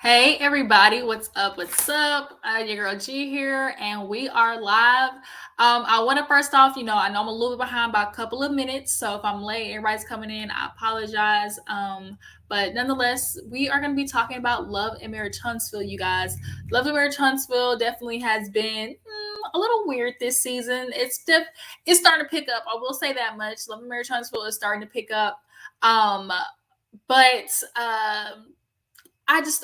Hey everybody, what's up? What's up? Your girl G here, and we are live. I want to first off, I know I'm a little bit behind by a couple of minutes, so if I'm late, everybody's coming in, I apologize. But nonetheless, we are going to be talking about Love and Marriage Huntsville, you guys. Love and Marriage Huntsville definitely has been a little weird this season. It's starting to pick up. I will say that much. Love and Marriage Huntsville is starting to pick up. Um, but I'm just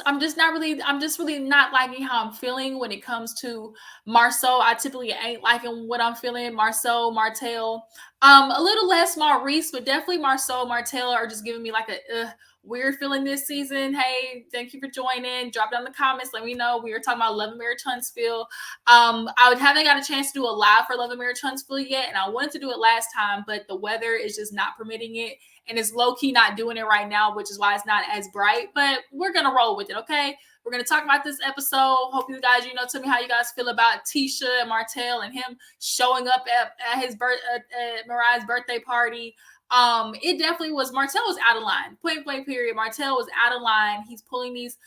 really not liking how I'm feeling when it comes to Marceau. I typically ain't liking what I'm feeling. Marceau, Martell, a little less Maurice, but definitely Marceau, Martell are just giving me like a weird feeling this season. Hey, thank you for joining. Drop down the comments. Let me know. We were talking about Love and Marriage Huntsville. Haven't got a chance to do a live for Love and Marriage Huntsville yet, and I wanted to do it last time, but the weather is just not permitting it, and it's low key not doing it right now, which is why it's not as bright. But we're gonna roll with it, okay? We're gonna talk about this episode. Hope you guys, tell me how you guys feel about Tisha and Martell and him showing up at his at Mariah's birthday party. It definitely was. Martell was out of line. Point blank. Period. Martell was out of line. He's pulling these,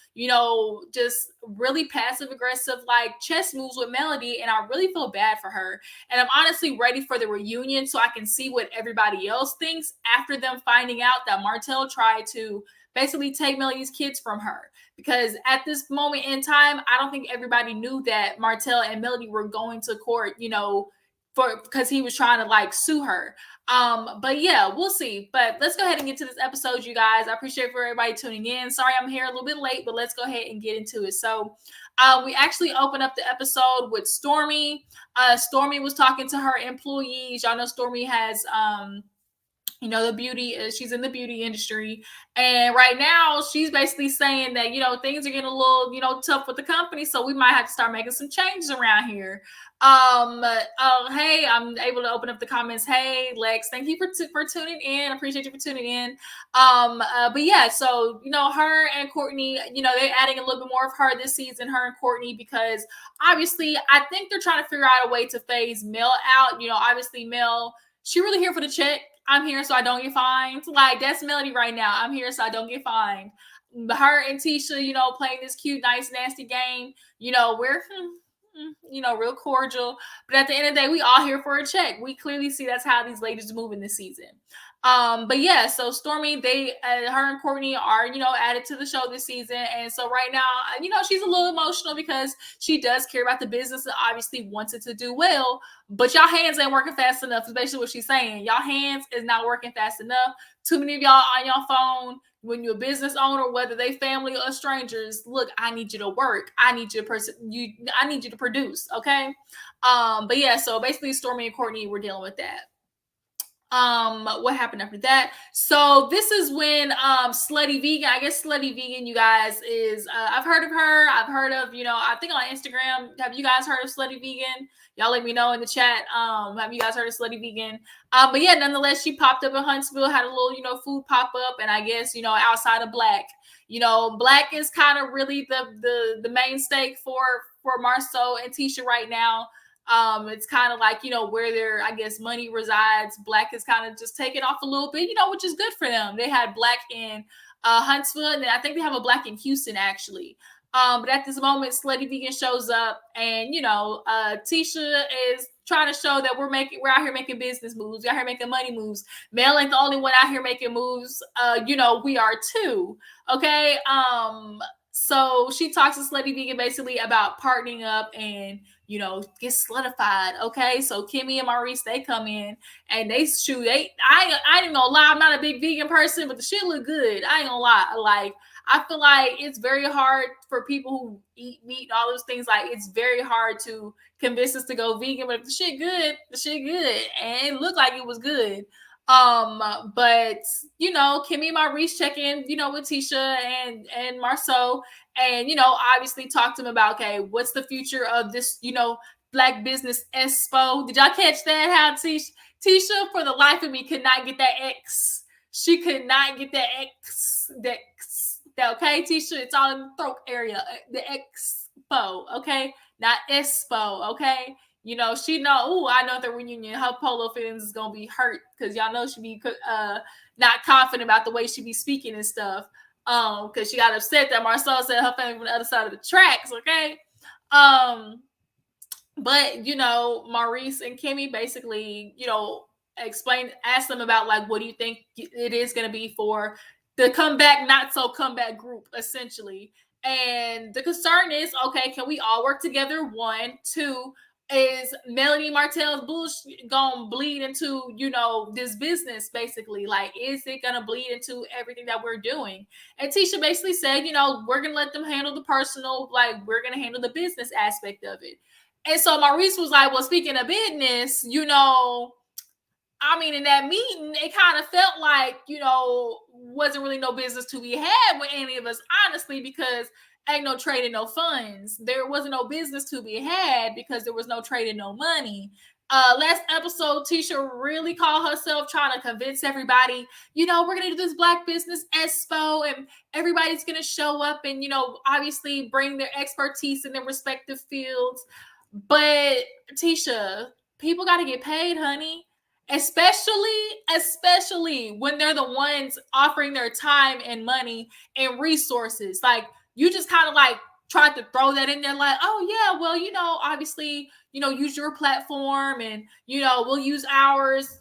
just really passive aggressive like chess moves with Melody, and I really feel bad for her. And I'm honestly ready for the reunion so I can see what everybody else thinks after them finding out that Martell tried to basically take Melody's kids from her. Because at this moment in time, I don't think everybody knew that Martell and Melody were going to court, because he was trying to like sue her. But yeah, we'll see. But let's go ahead and get to this episode, you guys. I appreciate for everybody tuning in. Sorry I'm here a little bit late, but let's go ahead and get into it. So we actually opened up the episode with Stormy. Stormy was talking to her employees. Y'all know Stormy has the beauty she's in the beauty industry, and right now she's basically saying that things are getting a little tough with the company, so we might have to start making some changes around here. Hey, I'm able to open up the comments. Hey Lex, thank you for tuning in. I appreciate you for tuning in. But yeah, so her and Courtney, they're adding a little bit more of her this season, her and Courtney, because obviously I think they're trying to figure out a way to phase Mel out. Obviously Mel, she really here for the check. I'm here so I don't get fined. Like, that's Melody right now. I'm here so I don't get fined. Her and Tisha, playing this cute, nice, nasty game. We're real cordial. But at the end of the day, we all here for a check. We clearly see that's how these ladies are moving this season. But yeah, so Stormy, her and Courtney are, added to the show this season. And so right now, she's a little emotional because she does care about the business and obviously wants it to do well. But y'all hands ain't working fast enough, is basically what she's saying. Y'all hands is not working fast enough. Too many of y'all on your phone. When you're a business owner, whether they family or strangers, look, I need you to work. I need you to produce, okay? But yeah, so basically Stormy and Courtney were dealing with that. What happened after that? So this is when Slutty Vegan, I guess Slutty Vegan, you guys, is I've heard of her. I've heard of, I think on Instagram. Have you guys heard of Slutty Vegan? Y'all let me know in the chat. Have you guys heard of Slutty Vegan? But yeah, nonetheless, she popped up in Huntsville, had a little, food pop up, and I guess, outside of Black. Black is kind of really the mainstay for Marceau and Tisha right now. It's kind of like, where their, I guess, money resides. Black is kind of just taking off a little bit, which is good for them. They had Black in Huntsville, and then I think they have a Black in Houston, actually. But at this moment, Slutty Vegan shows up, and, Tisha is trying to show that we're out here making business moves. We're out here making money moves. Mel ain't the only one out here making moves. We are too. Okay. So she talks to Slutty Vegan basically about partnering up and, get solidified. Okay. So Kimmy and Maurice, they come in and they shoot. I ain't gonna lie, I'm not a big vegan person, but the shit look good. I ain't gonna lie. Like, I feel like it's very hard for people who eat meat and all those things. Like, it's very hard to convince us to go vegan, but if the shit good, and it looked like it was good. But Kimmy and Maurice check in, with Tisha and Marceau, and obviously talk to him about, okay, what's the future of this, Black Business Expo? Did y'all catch that? How Tisha, for the life of me, could not get that X. She could not get that X. Okay, Tisha, it's all in the throat area. The Expo, okay, not Expo, okay. She know. I know at the reunion, her polo feelings is gonna be hurt because y'all know she be not confident about the way she be speaking and stuff. Because she got upset that Marcel said her family from the other side of the tracks, okay? Um, but Maurice and Kimmy basically, asked them about like, what do you think it is going to be for the comeback, not so comeback group, essentially. And the concern is, okay, can we all work together? One, two, is Melanie Martell's bullshit gonna bleed into this business? Basically, like, is it gonna bleed into everything that we're doing? And Tisha basically said, we're gonna let them handle the personal, like, we're gonna handle the business aspect of it. And so Maurice was like, well, speaking of business, I mean, in that meeting, it kind of felt like, wasn't really no business to be had with any of us, honestly, because ain't no trading, no funds. There wasn't no business to be had because there was no trading, no money. Last episode, Tisha really called herself trying to convince everybody, we're going to do this Black Business Expo and everybody's going to show up and, obviously bring their expertise in their respective fields. But Tisha, people got to get paid, honey. Especially when they're the ones offering their time and money and resources. Like, you just kind of like tried to throw that in there, like, oh yeah, well, obviously, use your platform and we'll use ours.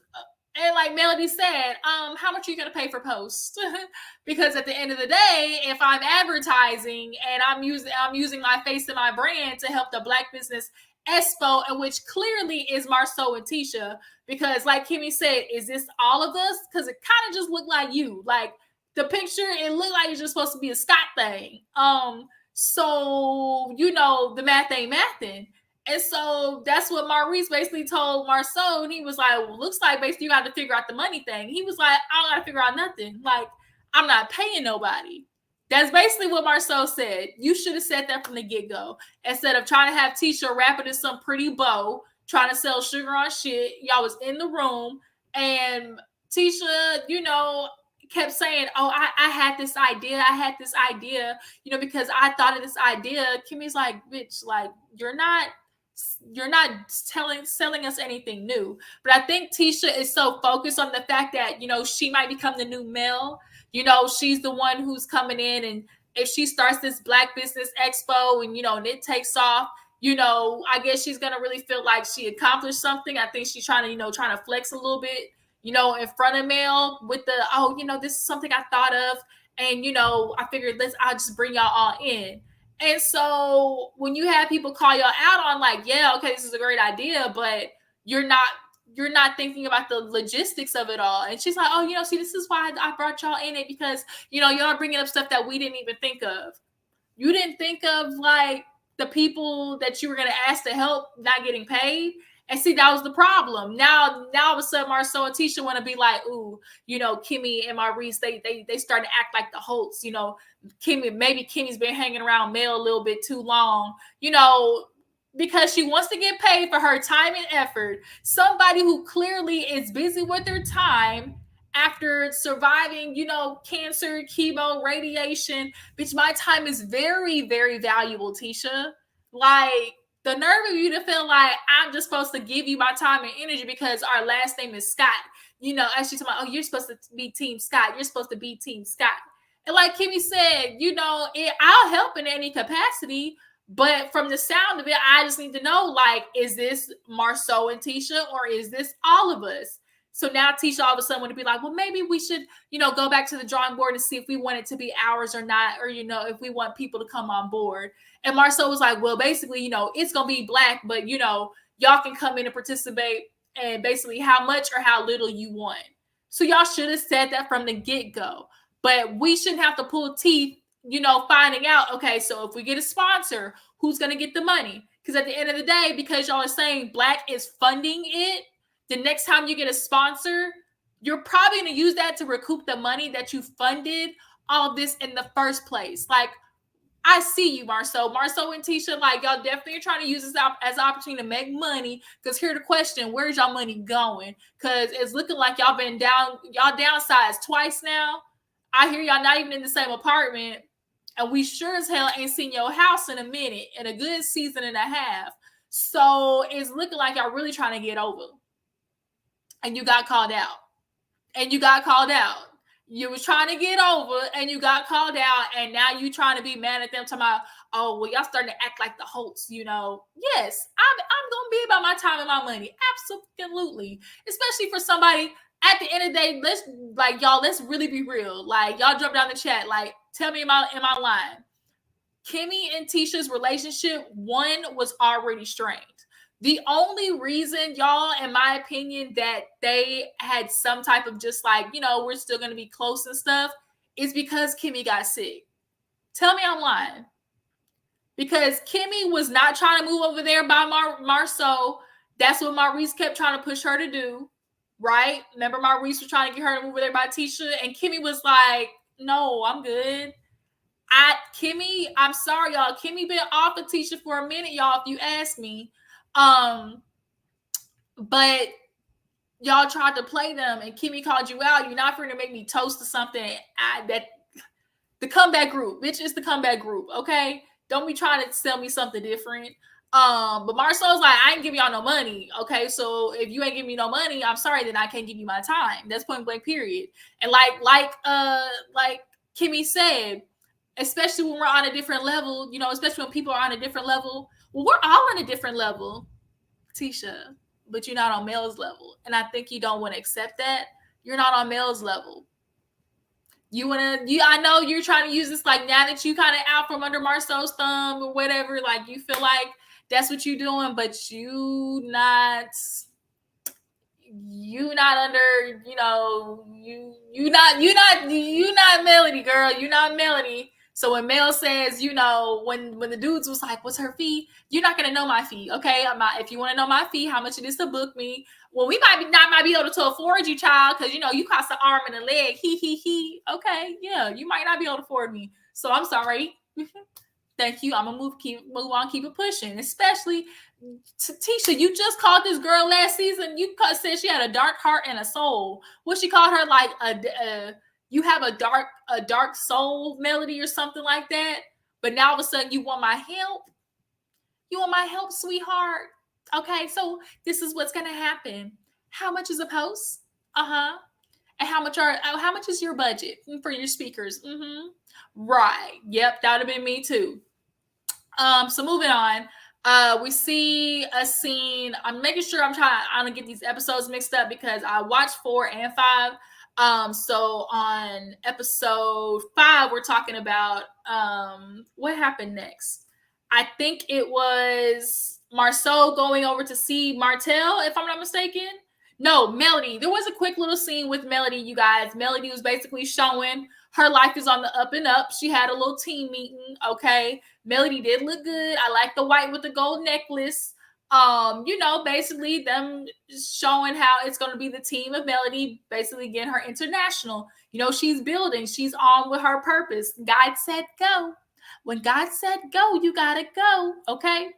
And like Melody said, how much are you gonna pay for posts? Because at the end of the day, if I'm advertising and I'm using my face and my brand to help the Black Business Expo, and which clearly is Marceau and Tisha, because like Kimmy said, is this all of us? Because it kind of just looked like you. Like, the picture, it looked like it's just supposed to be a Scott thing. So the math ain't mathing. And so that's what Maurice basically told Marceau. And he was like, well, looks like basically you got to figure out the money thing. He was like, I don't got to figure out nothing. Like, I'm not paying nobody. That's basically what Marceau said. You should have said that from the get-go. Instead of trying to have Tisha wrap it in some pretty bow, trying to sell sugar on shit. Y'all was in the room. And Tisha, kept saying, oh, I had this idea, because I thought of this idea. Kimmy's like, bitch, like, you're not selling us anything new. But I think Tisha is so focused on the fact that, she might become the new Mel. She's the one who's coming in, and if she starts this Black Business Expo and, and it takes off, I guess she's going to really feel like she accomplished something. I think she's trying to flex a little bit, in front of Mel with the, this is something I thought of. And, I figured I'll just bring y'all all in. And so when you have people call y'all out on like, yeah, okay, this is a great idea, but you're not thinking about the logistics of it all. And she's like, oh, see, this is why I brought y'all in it, because, y'all are bringing up stuff that we didn't even think of. You didn't think of like the people that you were going to ask to help not getting paid. And see, that was the problem. Now all of a sudden, Marceau and Tisha want to be like, ooh, Kimmy and Maurice, they starting to act like the Holtz. Kimmy's been hanging around Mel a little bit too long, because she wants to get paid for her time and effort. Somebody who clearly is busy with their time after surviving, cancer, chemo, radiation. Bitch, my time is very, very valuable, Tisha. Like, the nerve of you to feel like I'm just supposed to give you my time and energy because our last name is Scott. As she's talking about, you're supposed to be Team Scott. You're supposed to be Team Scott. And like Kimmy said, I'll help in any capacity. But from the sound of it, I just need to know, like, is this Marceau and Tisha, or is this all of us? So now Tisha all of a sudden would be like, well, maybe we should, go back to the drawing board and see if we want it to be ours or not, or, if we want people to come on board. And Marceau was like, well, basically, it's going to be Black, but, y'all can come in and participate, and basically how much or how little you want. So y'all should have said that from the get-go. But we shouldn't have to pull teeth, finding out, okay, so if we get a sponsor, who's going to get the money? Because at the end of the day, because y'all are saying Black is funding it, the next time you get a sponsor, you're probably going to use that to recoup the money that you funded all of this in the first place. Like, I see you, Marceau and Tisha, like, y'all definitely are trying to use this as an opportunity to make money. Because here's the question, where's y'all money going? Because it's looking like y'all downsized twice now. I hear y'all not even in the same apartment. And we sure as hell ain't seen your house in a minute, in a good season and a half. So it's looking like y'all really trying to get over. And you got called out. You was trying to get over and you got called out, and now you trying to be mad at them talking about, oh, well, y'all starting to act like the Holtz, Yes, I'm gonna be about my time and my money. Absolutely. Especially for somebody at the end of the day, let's really be real. Like, y'all jump down the chat. Like, tell me, am I lying? Kimmy and Tisha's relationship, one, was already strained. The only reason, y'all, in my opinion, that they had some type of just like, we're still going to be close and stuff, is because Kimmy got sick. Tell me I'm lying. Because Kimmy was not trying to move over there by Marceau. That's what Maurice kept trying to push her to do, right? Remember, Maurice was trying to get her to move over there by Tisha, and Kimmy was like, no, I'm good. Kimmy, I'm sorry, y'all. Kimmy been off of Tisha for a minute, y'all, if you ask me. But y'all tried to play them, and Kimmy called you out. You're not going to make me toast to something the comeback group, bitch. It's the comeback group, okay? Don't be trying to sell me something different. But Marcel's like, I ain't giving y'all no money, okay? So if you ain't giving me no money, I'm sorry, then I can't give you my time. That's point blank, period. And like Kimmy said, especially when we're on a different level, especially when people are on a different level. Well, we're all on a different level, Tisha, but you're not on Mel's level. And I think you don't want to accept that. You're not on Mel's level. I know you're trying to use this, like, now that you kind of out from under Marcel's thumb or whatever, like, you feel like that's what you're doing, but you not under, you not Melody, girl. You're not Melody. So when Mel says, when the dudes was like, what's her fee? You're not going to know my fee, okay? If you want to know my fee, how much it is to book me, well, we might be able to afford you, child, because, you cost an arm and a leg. He. Okay, yeah, you might not be able to afford me. So I'm sorry. Thank you. I'm going to move on, keep it pushing. Especially, Tisha, you just called this girl last season. You said she had a dark heart and a soul. What she called her, like, you have a dark soul, Melody, or something like that. But now all of a sudden you want my help. You want my help, sweetheart. Okay, so this is what's gonna happen. How much is a post? And how much is your budget for your speakers? Right. Yep, that would have been me too. So moving on. We see a scene. I'm making sure I don't get these episodes mixed up because I watched 4 and 5. So on episode 5, we're talking about what happened next. I think it was Marceau going over to see Martell, if I'm not mistaken. No, Melody. There was a quick little scene with Melody, you guys. Melody was basically showing her life is on the up and up. She had a little team meeting, okay? Melody did look good. I like the white with the gold necklace. Basically them showing how it's going to be the team of Melody, basically getting her international. She's building. She's on with her purpose. God said go. When God said go, you got to go, okay?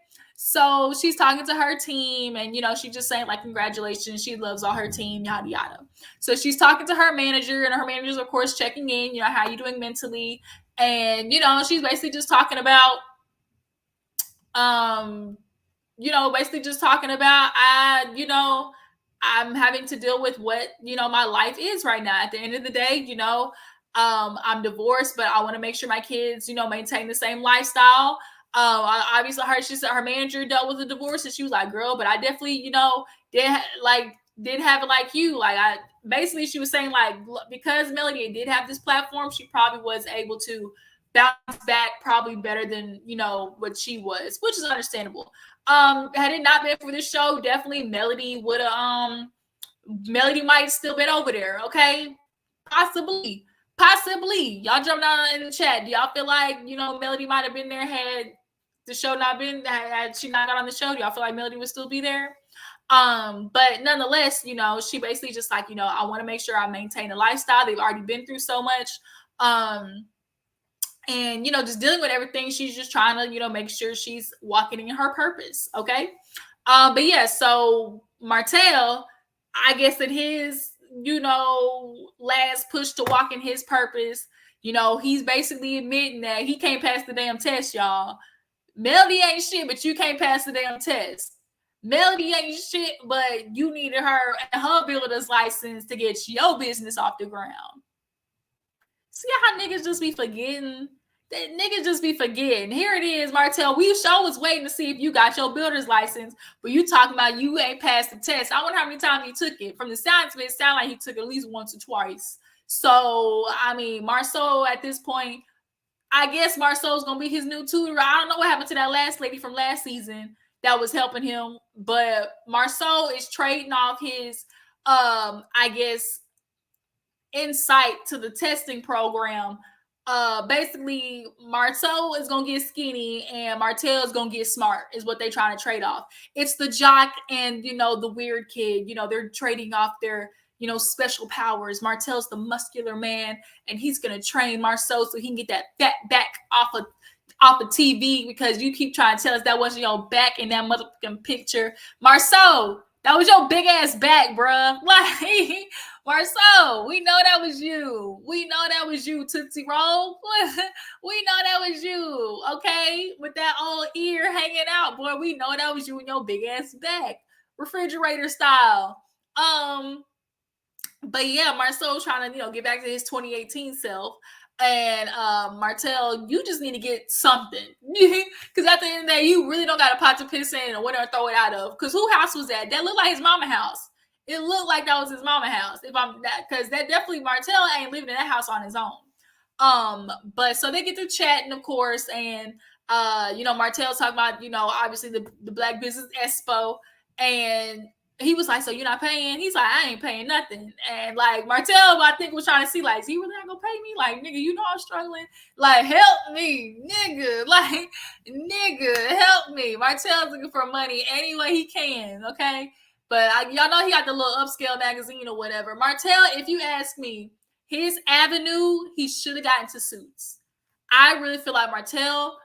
So she's talking to her team and, she's just saying, like, congratulations. She loves all her team, yada, yada. So she's talking to her manager, and her manager's, of course, checking in, how are you doing mentally? And, she's basically just talking about, basically just talking about, I'm having to deal with what, my life is right now. At the end of the day, I'm divorced, but I want to make sure my kids, maintain the same lifestyle. Obviously she said her manager dealt with a divorce, and she was like, girl, but I definitely, didn't have it like you. Like, basically she was saying, like, because Melody did have this platform, she probably was able to bounce back probably better than, what she was, which is understandable. Had it not been for this show, definitely Melody would have, Melody might still been over there. Okay. Possibly. Y'all jump down in the chat. Do y'all feel like, Melody might have been there had the show not been, had she not got on the show? Do y'all feel like Melody would still be there? But nonetheless, she basically just like, I want to make sure I maintain a lifestyle. They've already been through so much. And, just dealing with everything. She's just trying to, make sure she's walking in her purpose. Okay. But yeah, so Martell, I guess in his, last push to walk in his purpose, he's basically admitting that he can't pass the damn test, y'all. Melody ain't shit, but you can't pass the damn test. Melody ain't shit, but you needed her and her builder's license to get your business off the ground. See how niggas just be forgetting? That niggas just be forgetting. Here it is, Martell. We show was waiting to see if you got your builder's license, but you talking about you ain't passed the test. I wonder how many times he took it. From the sounds of it, sound like he took it at least once or twice. So I mean, Marceau at this point, I guess Marceau's gonna be his new tutor. I don't know what happened to that last lady from last season that was helping him, but Marceau is trading off his I guess insight to the testing program. Basically, Marceau is gonna get skinny and Martell is gonna get smart, is what they trying to trade off. It's the jock and the weird kid. They're trading off their special powers. Martell's the muscular man, and he's gonna train Marceau so he can get that fat back off of TV, because you keep trying to tell us that wasn't your back in that motherfucking picture. Marceau, that was your big ass back, bruh. Like, Marceau, we know that was you. We know that was you, Tootsie Roll. We know that was you, okay? With that old ear hanging out, boy. We know that was you and your big ass back. Refrigerator style. But yeah, Marceau's trying to, get back to his 2018 self. And Martell, you just need to get something. Because at the end of the day, you really don't got a pot to piss in or whatever throw it out of. Because whose house was that? That looked like his mama house. It looked like that was his mama house. Because that definitely, Martell ain't living in that house on his own. But so they get to chatting, of course, and Martell's talking about, obviously the Black Business Expo, and he was like, so you're not paying? He's like, I ain't paying nothing. And like Martell, I think, was trying to see, like, is he really not gonna pay me? Like, nigga, I'm struggling. Like, help me, nigga. Like, nigga, help me. Martell's looking for money any way he can, okay? But y'all know he got the little upscale magazine or whatever. Martell, if you ask me, his avenue, he should have gotten into suits. I really feel like Martell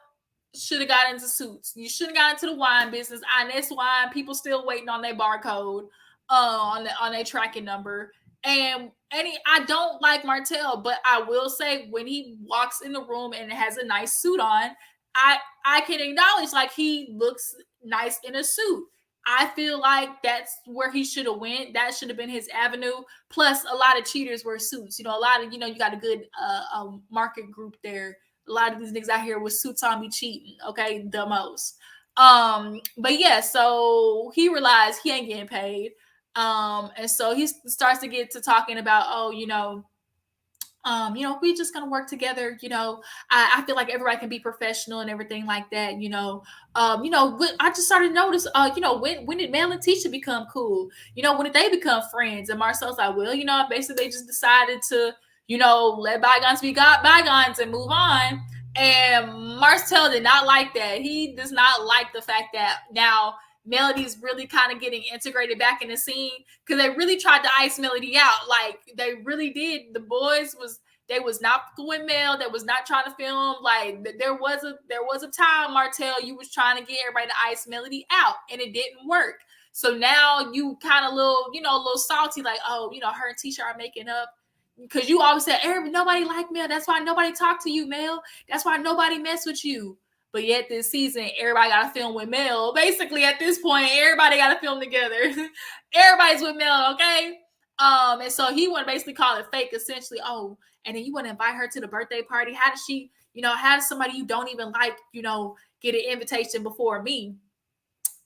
should have got into suits. You should have got into the wine business. Inez Wine, people still waiting on their barcode, on their tracking number. And I don't like Martell, but I will say when he walks in the room and has a nice suit on, I can acknowledge, like, he looks nice in a suit. I feel like that's where he should have went. That should have been his avenue. Plus, a lot of cheaters wear suits. A lot of, you got a good market group there. A lot of these niggas out here with suits on be cheating, okay? The most. But yeah, so he realized he ain't getting paid. And so he starts to get to talking about, we just gonna work together. I feel like everybody can be professional and everything like that. I just started to notice, when did Mel and Tisha become cool? When did they become friends? And Marcel's like, well, basically they just decided to, let bygones be bygones and move on. And Marcel did not like that. He does not like the fact that now Melody's really kind of getting integrated back in the scene, because they really tried to ice Melody out. Like, they really did. The boys they was not with Mel. They was not trying to film. Like, there was a time, Martell, you was trying to get everybody to ice Melody out, and it didn't work. So now you kind of a little salty, like, oh, her and Tisha are making up. Because you always said, nobody like Mel. That's why nobody talk to you, Mel. That's why nobody mess with you. But yet this season, everybody got to film with Mel. Basically, at this point, everybody got to film together. Everybody's with Mel, okay? And so he want to basically call it fake, essentially. Oh, and then you want to invite her to the birthday party. How does she, how does somebody you don't even like, get an invitation before me?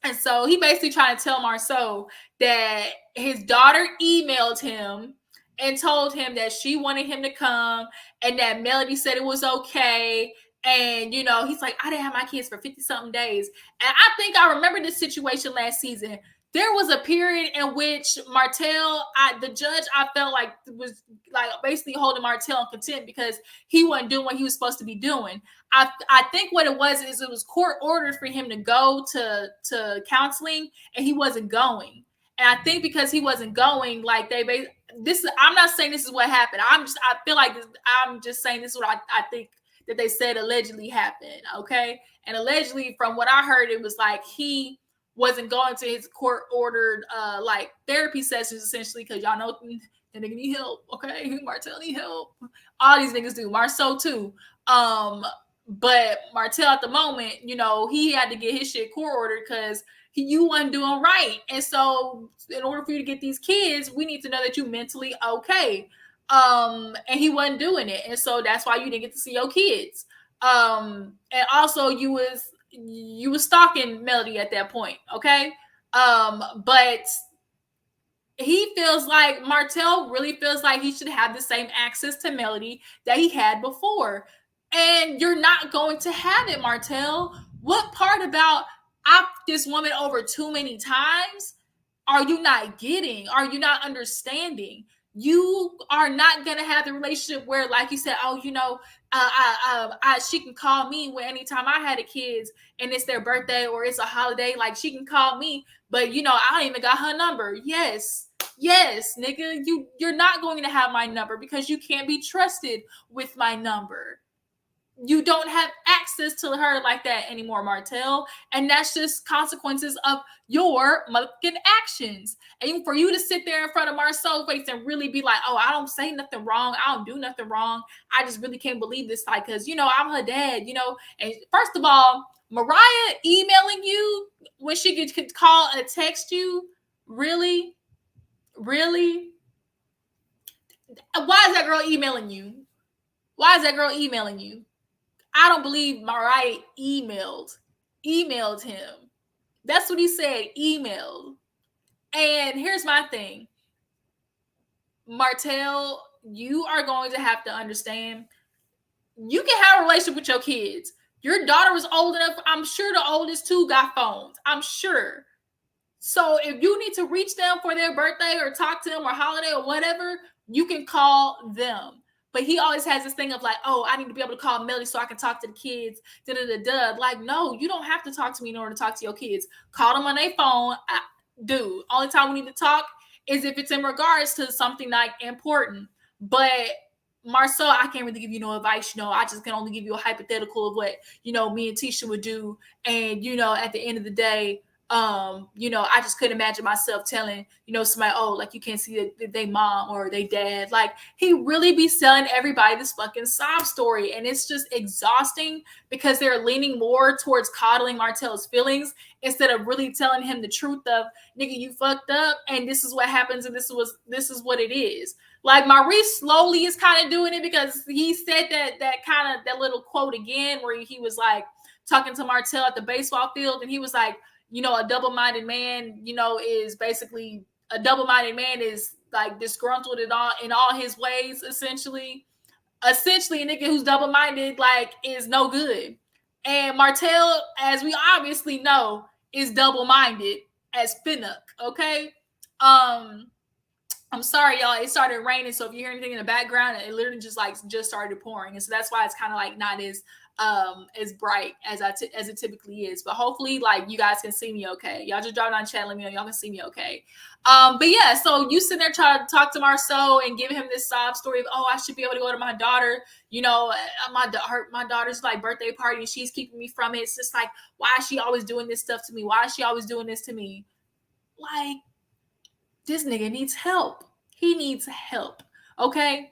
And so he basically trying to tell Marceau that his daughter emailed him and told him that she wanted him to come, and that Melody said it was okay. And, he's like, I didn't have my kids for 50-something days. And I think I remember this situation last season. There was a period in which Martell, the judge, I felt like was like basically holding Martell in contempt because he wasn't doing what he was supposed to be doing. I think what it was is it was court ordered for him to go to counseling, and he wasn't going. And I think because he wasn't going, like I'm not saying this is what happened. I feel like this, I'm just saying this is what I think that they said allegedly happened. Okay. And allegedly, from what I heard, it was like he wasn't going to his court ordered like therapy sessions, essentially, because y'all know the nigga need help. Okay. Martell need help. All these niggas do. Marceau too. But Martell at the moment, he had to get his shit court ordered because you wasn't doing right. And so in order for you to get these kids, we need to know that you mentally okay. And he wasn't doing it, and so that's why you didn't get to see your kids. And also you was stalking Melody at that point, okay? But he feels like Martell really feels like he should have the same access to Melody that he had before. And you're not going to have it, Martell. What part about I this woman over too many times are you not getting? Are you not understanding? You are not gonna have the relationship where, like you said, oh, she can call me when anytime I had a kids and it's their birthday or it's a holiday, like she can call me, but I don't even got her number. Yes, nigga, you're not going to have my number because you can't be trusted with my number. You don't have access to her like that anymore, Martell. And that's just consequences of your motherfucking actions. And for you to sit there in front of Marcel's face and really be like, oh, I don't say nothing wrong. I don't do nothing wrong. I just really can't believe this. Like, because, I'm her dad. And first of all, Mariah emailing you when she could call and text you, really? Really? Why is that girl emailing you? Why is that girl emailing you? I don't believe Mariah emailed him. That's what he said, emailed. And here's my thing. Martell, you are going to have to understand, you can have a relationship with your kids. Your daughter was old enough. I'm sure the oldest two got phones. I'm sure. So if you need to reach them for their birthday or talk to them or holiday or whatever, you can call them. But he always has this thing of like, oh, I need to be able to call Melody so I can talk to the kids. Like, no, you don't have to talk to me in order to talk to your kids. Call them on their phone. Dude, only time we need to talk is if it's in regards to something like important. But Marcel, I can't really give you no advice. I just can only give you a hypothetical of what, me and Tisha would do. And, at the end of the day, I just couldn't imagine myself telling, somebody, oh, like you can't see they mom or they dad. Like he really be selling everybody this fucking sob story. And it's just exhausting because they're leaning more towards coddling Martell's feelings instead of really telling him the truth of, nigga, you fucked up and this is what happens and this is what it is. Like Maurice slowly is kind of doing it because he said that little quote again where he was like talking to Martell at the baseball field and he was like, a double-minded man, is basically a double-minded man is like disgruntled in all his ways, essentially. Essentially, a nigga who's double-minded, like, is no good. And Martell, as we obviously know, is double-minded as Finnuck, okay? I'm sorry, y'all. It started raining, so if you hear anything in the background, it literally just started pouring, and so that's why it's kind of like not as bright as it typically is. But hopefully, like you guys can see me okay. Y'all just drop down the chat, let me know y'all can see me okay. But yeah, so you sitting there trying to talk to Marceau and give him this sob story of, oh, I should be able to go to my daughter. My daughter's like birthday party and she's keeping me from it. It's just like, why is she always doing this stuff to me? Why is she always doing this to me? Like, this nigga needs help. He needs help. Okay.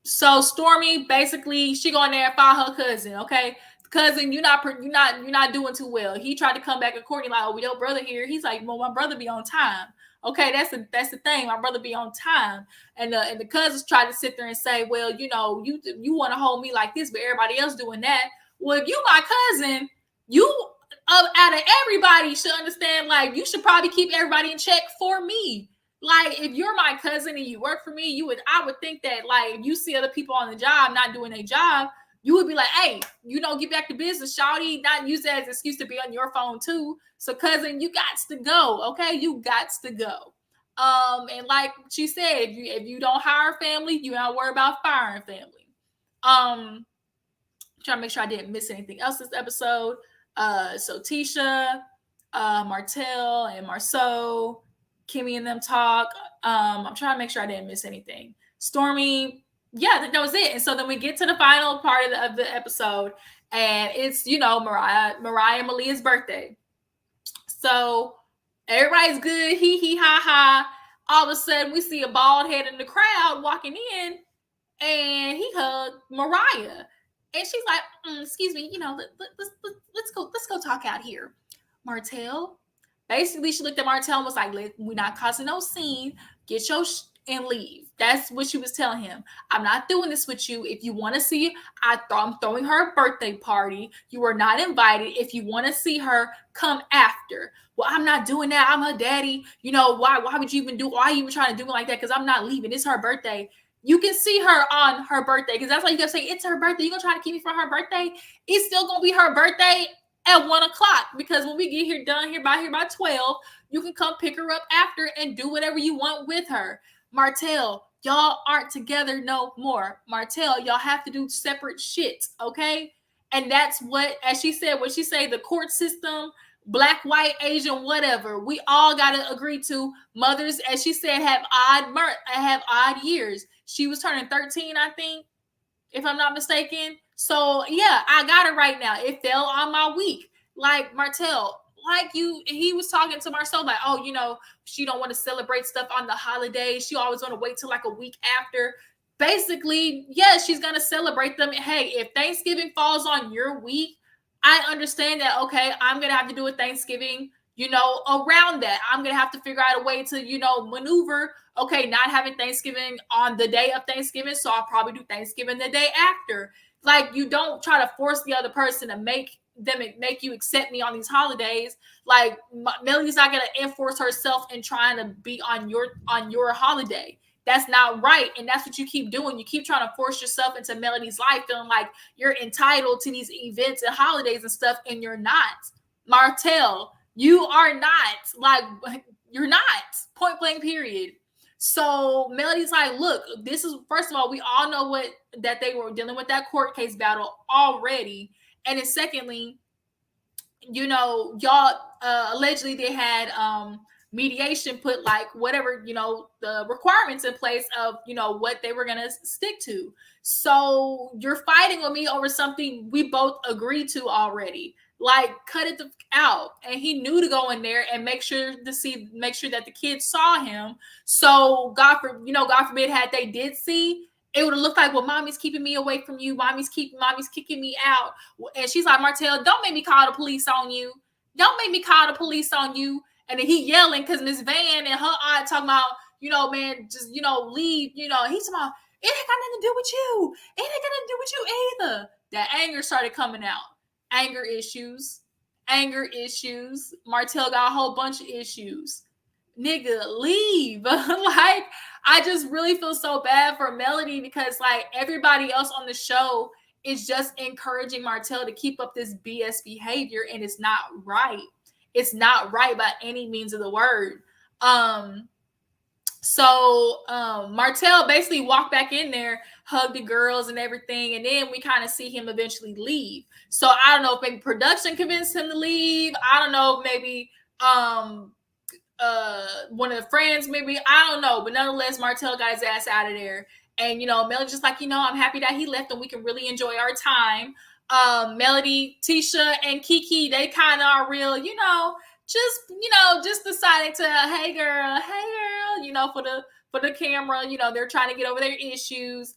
So Stormy basically she go in there and file her cousin. Okay. Cousin, you're not doing too well. He tried to come back and Courtney like, oh, we your brother here. He's like, well, my brother be on time. Okay, that's the thing. My brother be on time. And the cousins try to sit there and say, well, you want to hold me like this, but everybody else doing that. Well, if you my cousin, you out of everybody should understand, like, you should probably keep everybody in check for me. Like, if you're my cousin and you work for me, I would think that, like, if you see other people on the job not doing their job, you would be like, hey, get back to business, shawty. Not use that as an excuse to be on your phone too. So, cousin, you got to go, okay? You got to go. And like she said, if you don't hire family, you don't worry about firing family. Trying to make sure I didn't miss anything else this episode. So Tisha, Martell, and Marceau, Kimmy and them talk. I'm trying to make sure I didn't miss anything. Stormy, yeah, that was it. And so then we get to the final part of the episode, and it's Mariah and Malia's birthday. So everybody's good, hee ha ha. All of a sudden, we see a bald head in the crowd walking in, and he hugged Mariah. And she's like, excuse me, let's go talk out here. Martell. Basically, she looked at Martell and was like, we're not causing no scene. Get your and leave. That's what she was telling him. I'm not doing this with you. If you want to see, I'm throwing her a birthday party. You are not invited. If you want to see her, come after. Well, I'm not doing that. I'm her daddy. You know, why would you even do, why are you even trying to do it like that? Because I'm not leaving. It's her birthday. You can see her on her birthday, because that's why you gotta say it's her birthday. You gonna try to keep me from her birthday? It's still gonna be her birthday at 1 o'clock, because when we get here done here by 12, you can come pick her up after and do whatever you want with her. Martell, y'all aren't together no more. Martell, y'all have to do separate shit, okay? And that's what, as she said, what she say, the court system, black, white, Asian, whatever, we all gotta agree to. Mothers, as she said, have odd years. She was turning 13, I think, if I'm not mistaken. So yeah, I got it right now. It fell on my week. Like Martell, like he was talking to Marcel, like, oh, she don't want to celebrate stuff on the holidays. She always want to wait till like a week after. Basically, yeah, she's gonna celebrate them. Hey, if Thanksgiving falls on your week, I understand that. Okay, I'm gonna have to do a Thanksgiving, around that. I'm gonna have to figure out a way to, maneuver. Okay, not having Thanksgiving on the day of Thanksgiving, so I'll probably do Thanksgiving the day after. Like, you don't try to force the other person to make you accept me on these holidays. Like, Melody's not gonna enforce herself and trying to be on your holiday. That's not right, and that's what you keep doing. You keep trying to force yourself into Melody's life, feeling like you're entitled to these events and holidays and stuff, and you're not. Martell, you are not. Like, you're not. Point blank, period. So Melody's like, look, this is, first of all, we all know that they were dealing with that court case battle already. And then secondly, y'all allegedly they had mediation put, like, whatever, the requirements in place of, what they were gonna stick to. So you're fighting with me over something we both agreed to already. Like, cut it out. And he knew to go in there and make sure that the kids saw him. So God forbid, had they did see, it would have looked like, well, mommy's keeping me away from you. Mommy's kicking me out. And she's like, Martell, don't make me call the police on you. Don't make me call the police on you. And then he yelling because Miss Van and her aunt talking about, man, just, leave. He's talking about, it ain't got nothing to do with you. It ain't got nothing to do with you either. That anger started coming out. Anger issues. Martell got a whole bunch of issues. Nigga, leave. Like, I just really feel so bad for Melody, because like everybody else on the show is just encouraging Martell to keep up this BS behavior, and it's not right. It's not right by any means of the word. So Martell basically walked back in there, hugged the girls and everything, and then we kind of see him eventually leave. So I don't know if maybe production convinced him to leave. I don't know if maybe one of the friends, maybe, I don't know, but nonetheless, Martell got his ass out of there. And Melody's just like, I'm happy that he left and we can really enjoy our time. Melody, Tisha, and Kiki, they kind of are real, just deciding to, hey girl, for the camera, they're trying to get over their issues.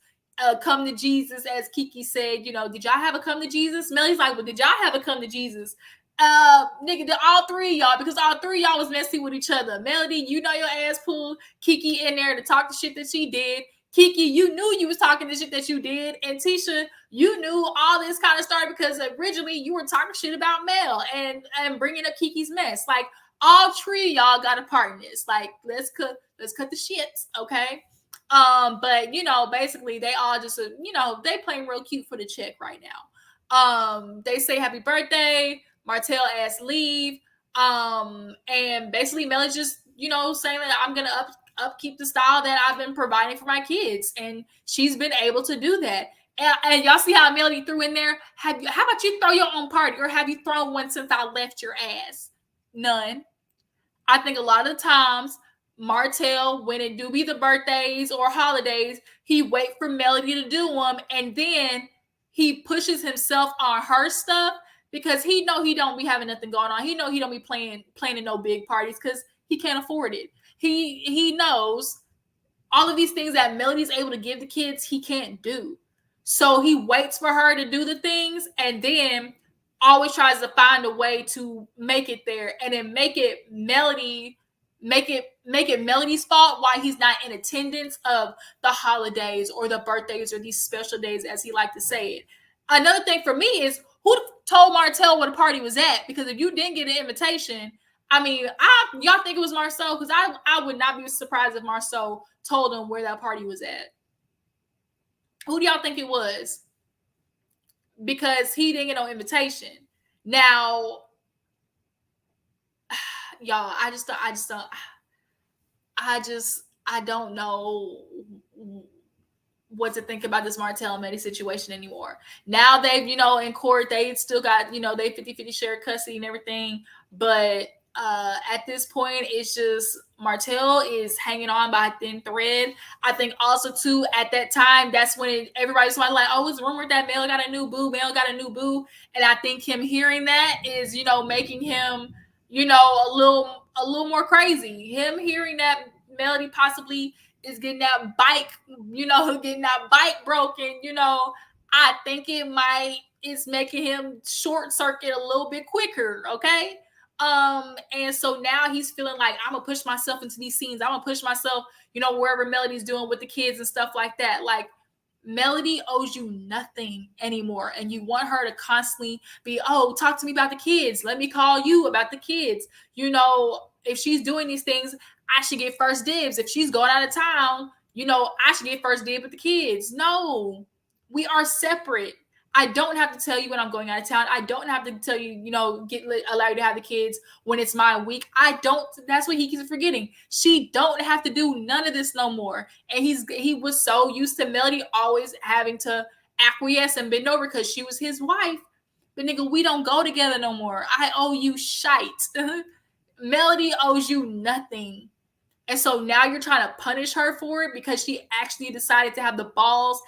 Come to Jesus, as Kiki said, did y'all have a come to Jesus? Melody's like, well, did y'all have a come to Jesus? Nigga, all three of y'all, because all three of y'all was messy with each other. Melody, your ass pulled Kiki in there to talk the shit that she did. Kiki, you knew you was talking the shit that you did. And Tisha, you knew all this kind of started because originally you were talking shit about Mel and bringing up Kiki's mess. Like, all three of y'all got a part in this. Like, let's cut the shit, okay? But basically they all just they playing real cute for the check right now. They say happy birthday. Martell asked leave. And basically Melly just, saying that I'm gonna upkeep the style that I've been providing for my kids. And she's been able to do that. And y'all see how Melody threw in there? How about you throw your own party? Or have you thrown one since I left your ass? None. I think a lot of times Martell, when it do be the birthdays or holidays, he wait for Melody to do them, and then he pushes himself on her stuff because he know he don't be having nothing going on. He know he don't be planning no big parties because he can't afford it. He knows all of these things that Melody's able to give the kids, he can't do. So he waits for her to do the things and then always tries to find a way to make it there and then make it Melody make it Melody's fault why he's not in attendance of the holidays or the birthdays or these special days, as he liked to say it. Another thing for me is who told Martell where the party was at? Because if you didn't get an invitation, I mean, y'all think it was Marceau? Because I would not be surprised if Marceau told him where that party was at. Who do y'all think it was? Because he didn't get no invitation. Now, y'all, I don't know what to think about this Martell and Medi situation anymore. Now they've, in court, they still got, they 50-50 share custody and everything. But at this point, it's just Martell is hanging on by a thin thread. I think also, too, at that time, that's when everybody's like, oh, it's rumored that Mel got a new boo. Mel got a new boo. And I think him hearing that is, making him, a little more crazy. Him hearing that Melody possibly is getting that bike, broken, I think it's making him short circuit a little bit quicker, okay? And so now he's feeling like I'm gonna push myself into these scenes. I'm gonna push myself, wherever Melody's doing with the kids and stuff like that. Like, Melody owes you nothing anymore, and you want her to constantly be, oh, talk to me about the kids. Let me call you about the kids. If she's doing these things, I should get first dibs. If she's going out of town, I should get first dibs with the kids. No, we are separate. I don't have to tell you when I'm going out of town. I don't have to tell you, allow you to have the kids when it's my week. That's what he keeps forgetting. She don't have to do none of this no more. And he was so used to Melody always having to acquiesce and bend over because she was his wife. But nigga, we don't go together no more. I owe you shite. Melody owes you nothing. And so now you're trying to punish her for it because she actually decided to have the balls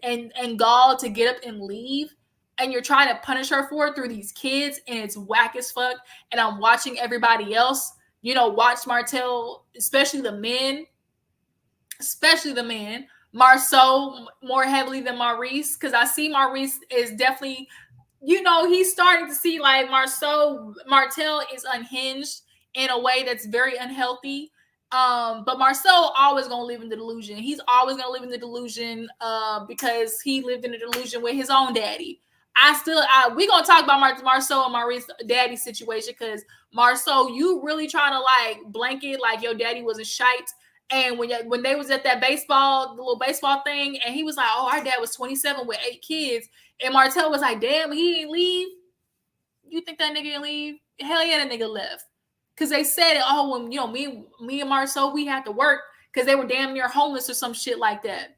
and gall to get up and leave, and you're trying to punish her for it through these kids, and it's whack as fuck. And I'm watching everybody else, watch Martell, especially the men, Marceau more heavily than Maurice, because I see Maurice is definitely, he's starting to see like Martell is unhinged in a way that's very unhealthy. But Marceau always gonna live in the delusion. He's always gonna live in the delusion because he lived in the delusion with his own daddy. We gonna talk about Marceau and Maurice's daddy situation, because Marceau, you really trying to like blanket like your daddy was a shite. And when they was at that the little baseball thing, and he was like, oh, our dad was 27 with 8 kids, and Martell was like, damn, he didn't leave. You think that nigga didn't leave? Hell yeah, that nigga left. Because they said, oh, when me and Marceau, we had to work because they were damn near homeless or some shit like that.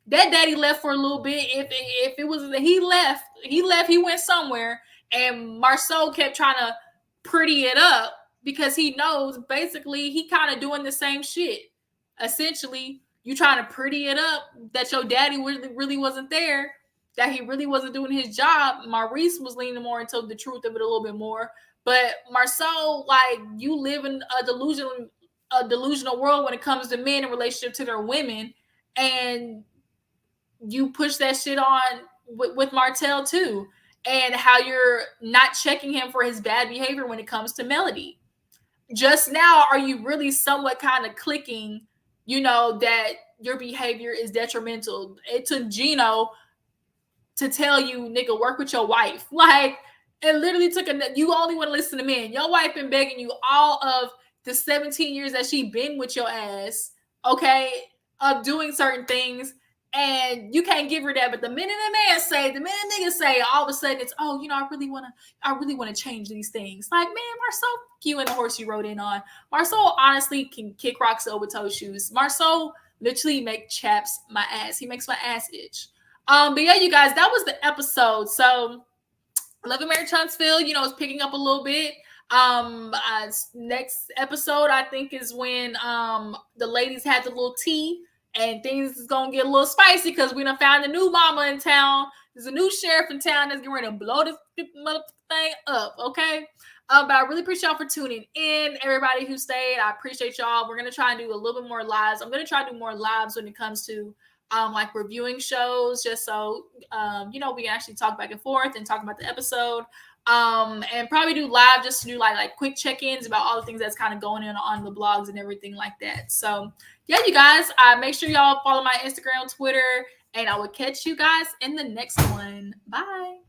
That daddy left for a little bit. If it was he left, he went somewhere, and Marceau kept trying to pretty it up because he knows basically he kind of doing the same shit. Essentially, you trying to pretty it up that your daddy really wasn't there, that he really wasn't doing his job. Maurice was leaning more into the truth of it a little bit more. But Marceau, like, you live in a delusional world when it comes to men in relationship to their women, and you push that shit on with Martell too, and how you're not checking him for his bad behavior when it comes to Melody. Just now, are you really somewhat kind of clicking, that your behavior is detrimental? It took Gino to tell you, nigga, work with your wife. Like, it literally took you only want to listen to men. Your wife been begging you all of the 17 years that she been with your ass, okay, of doing certain things, and you can't give her that. But the minute niggas say, all of a sudden it's, oh, I really want to change these things. Like, man, Marceau, you and the horse you rode in on. Marceau honestly can kick rocks over toe shoes. Marceau literally make chaps my ass. He makes my ass itch. But yeah, you guys, that was the episode. So Love and Marriage Huntsville, is picking up a little bit. Next episode, I think, is when the ladies had the little tea, and things is gonna get a little spicy because we done found a new mama in town. There's a new sheriff in town that's getting ready to blow this mother thing up. Okay. But I really appreciate y'all for tuning in. Everybody who stayed, I appreciate y'all. We're gonna try and do a little bit more lives. I'm gonna try to do more lives when it comes to like reviewing shows, just so we can actually talk back and forth and talk about the episode. and probably do live just to do like quick check-ins about all the things that's kind of going on the blogs and everything like that. So yeah, you guys, make sure y'all follow my Instagram, Twitter, and I will catch you guys in the next one. Bye.